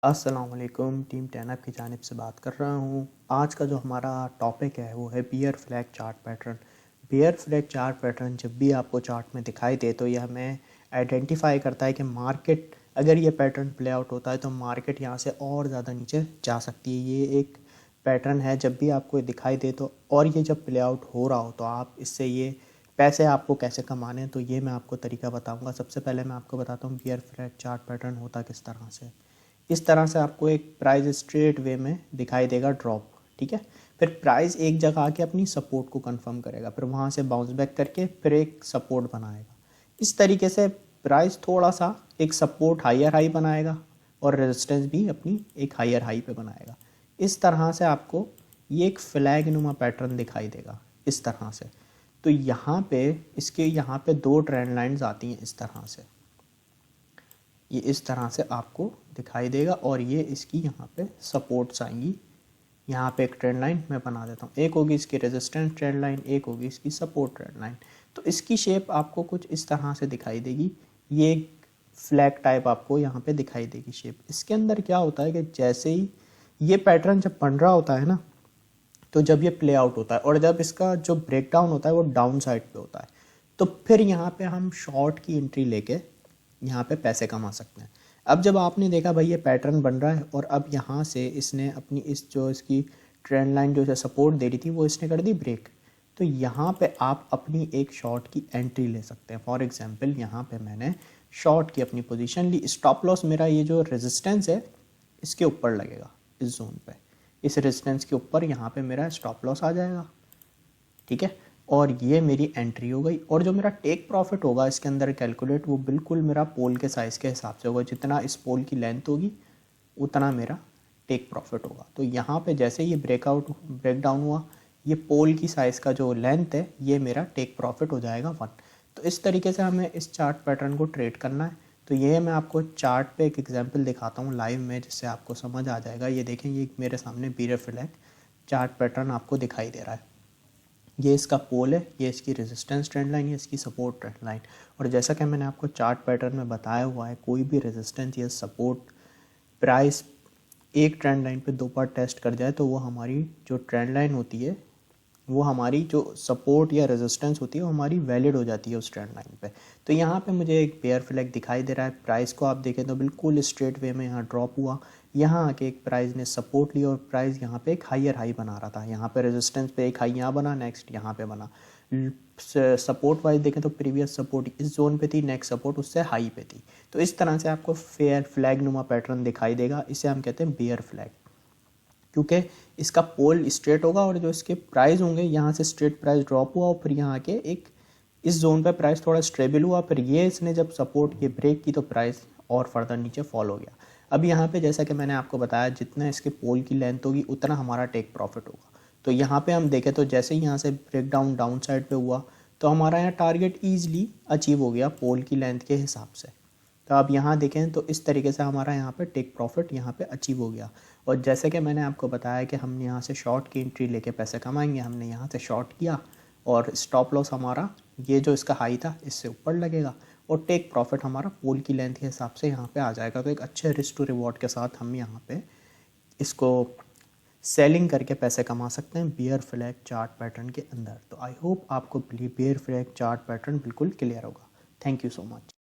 अस्सलाम वालेकुम, टीम 10 की जानिब से बात कर रहा हूँ। आज का जो हमारा टॉपिक है वो है bear flag chart pattern. Bear flag chart pattern जब भी आपको चार्ट में दिखाई दे तो ये हमें आइडेंटिफाई करता है कि मार्केट, अगर ये पैटर्न प्ले आउट होता है तो मार्केट यहाँ से और ज़्यादा नीचे जा सकती है। ये एक पैटर्न है, जब भी आपको ये दिखाई दे तो, और ये जब प्ले आउट हो रहा हो तो आप इससे ये पैसे आपको कैसे कमाने हैं तो ये मैं आपको तरीका बताऊँगा। सबसे पहले मैं आपको बताता हूँ बियर फ्लैग चार्ट पैटर्न होता किस तरह से। इस तरह से आपको एक प्राइस स्ट्रेट वे में दिखाई देगा ड्रॉप, ठीक है। फिर प्राइस एक जगह आके अपनी सपोर्ट को कंफर्म करेगा, फिर वहाँ से बाउंस बैक करके फिर एक सपोर्ट बनाएगा। इस तरीके से प्राइस थोड़ा सा एक सपोर्ट हायर हाई बनाएगा और रेजिस्टेंस भी अपनी एक हायर हाई पे बनाएगा। इस तरह से आपको ये एक फ्लैग नुमा पैटर्न दिखाई देगा इस तरह से। तो यहाँ पे इसके यहाँ पे दो ट्रेंड लाइंस आती हैं इस तरह से, ये इस तरह से आपको दिखाई देगा और ये इसकी यहाँ पे सपोर्ट्स आएंगी। यहाँ पे एक ट्रेंड लाइन मैं बना देता हूँ, एक होगी इसकी रेजिस्टेंस ट्रेंड लाइन, एक होगी इसकी सपोर्ट ट्रेंड लाइन। तो इसकी शेप आपको कुछ इस तरह से दिखाई देगी। ये एक फ्लैग टाइप आपको यहाँ पे दिखाई देगी शेप। इसके अंदर क्या होता है कि जैसे ही ये पैटर्न जब बन रहा होता है ना, तो जब ये प्ले आउट होता है और जब इसका जो ब्रेकडाउन होता है वो डाउन साइड पे होता है, तो फिर यहाँ पे हम शॉर्ट की एंट्री लेके यहाँ पे पैसे कमा सकते हैं। अब जब आपने देखा भाई ये पैटर्न बन रहा है और अब यहाँ से इसने अपनी इस जो इसकी ट्रेंड लाइन जो इसे सपोर्ट दे रही थी वो इसने कर दी ब्रेक, तो यहाँ पे आप अपनी एक शॉर्ट की एंट्री ले सकते हैं। फॉर एग्जांपल यहाँ पे मैंने शॉर्ट की अपनी पोजीशन ली। स्टॉप लॉस मेरा ये जो रेजिस्टेंस है इसके ऊपर लगेगा, इस जोन पे, इस रेजिस्टेंस के ऊपर यहाँ पे मेरा स्टॉप लॉस आ जाएगा, ठीक है। और ये मेरी एंट्री हो गई। और जो मेरा टेक प्रॉफिट होगा इसके अंदर कैलकुलेट, वो बिल्कुल मेरा पोल के साइज़ के हिसाब से होगा। जितना इस पोल की लेंथ होगी उतना मेरा टेक प्रॉफिट होगा। तो यहाँ पे जैसे ये ब्रेक डाउन हुआ, ये पोल की साइज़ का जो लेंथ है ये मेरा टेक प्रॉफिट हो जाएगा 1। तो इस तरीके से हमें इस चार्ट पैटर्न को ट्रेड करना है। तो ये मैं आपको चार्ट पे एक एग्जांपल दिखाता हूँ लाइव में, जिससे आपको समझ आ जाएगा। ये देखें, ये मेरे सामने बियर फ्लैग चार्ट पैटर्न आपको दिखाई दे रहा है। ये इसका पोल है, ये इसकी रेजिस्टेंस ट्रेंड लाइन, ये इसकी सपोर्ट ट्रेंड लाइन। और जैसा कि मैंने आपको चार्ट पैटर्न में बताया हुआ है, कोई भी रेजिस्टेंस या सपोर्ट प्राइस एक ट्रेंड लाइन पे 2 बार टेस्ट कर जाए तो वो हमारी जो ट्रेंड लाइन होती है, वो हमारी जो सपोर्ट या रेजिस्टेंस होती है वो हमारी वैलिड हो जाती है उस ट्रेंड लाइन पे। तो यहाँ पे मुझे एक बेयर फ्लैग दिखाई दे रहा है। प्राइस को आप देखें तो बिल्कुल स्ट्रेट वे में यहाँ ड्रॉप हुआ, यहाँ आके एक प्राइस ने सपोर्ट लिया और प्राइस यहाँ पे एक हायर हाई बना रहा था। यहाँ पे रेजिस्टेंस पे एक हाई यहाँ बना, नेक्स्ट यहाँ पे बना। सपोर्ट वाइज देखें तो प्रीवियस सपोर्ट इस जोन पे थी, नेक्स्ट सपोर्ट उससे हाई पे थी। तो इस तरह से आपको फेयर फ्लैग नुमा पैटर्न दिखाई देगा। इसे हम कहते हैं बेयर फ्लैग, क्योंकि इसका पोल स्ट्रेट होगा और जो इसके प्राइस होंगे, यहाँ से स्ट्रेट प्राइस ड्रॉप हुआ और फिर यहाँ के एक इस जोन पे प्राइस थोड़ा स्टेबल हुआ, फिर ये इसने जब सपोर्ट ये ब्रेक की तो प्राइस और फर्दर नीचे फॉल हो गया। अब यहाँ पे जैसा कि मैंने आपको बताया, जितना इसके पोल की लेंथ होगी उतना हमारा टेक प्रॉफिट होगा। तो यहाँ पे हम देखें तो जैसे ही यहाँ से ब्रेक डाउन साइड पे हुआ तो हमारा यहाँ टारगेट ईजिली अचीव हो गया पोल की लेंथ के हिसाब से। तो आप यहाँ देखें तो इस तरीके से हमारा यहाँ पे टेक प्रॉफिट यहाँ पे अचीव हो गया। और जैसे कि मैंने आपको बताया कि हम यहाँ से शॉर्ट की एंट्री लेके पैसे कमाएंगे, हमने यहाँ से शॉर्ट किया और स्टॉप लॉस हमारा ये जो इसका हाई था इससे ऊपर लगेगा और टेक प्रॉफिट हमारा पोल की लेंथ के हिसाब से यहाँ पे आ जाएगा। तो एक अच्छे रिस्क टू रिवॉर्ड के साथ हम यहाँ पे इसको सेलिंग करके पैसे कमा सकते हैं बियर फ्लैग चार्ट पैटर्न के अंदर। तो आई होप आपको बियर फ्लैग चार्ट पैटर्न बिल्कुल क्लियर होगा। Thank you so much.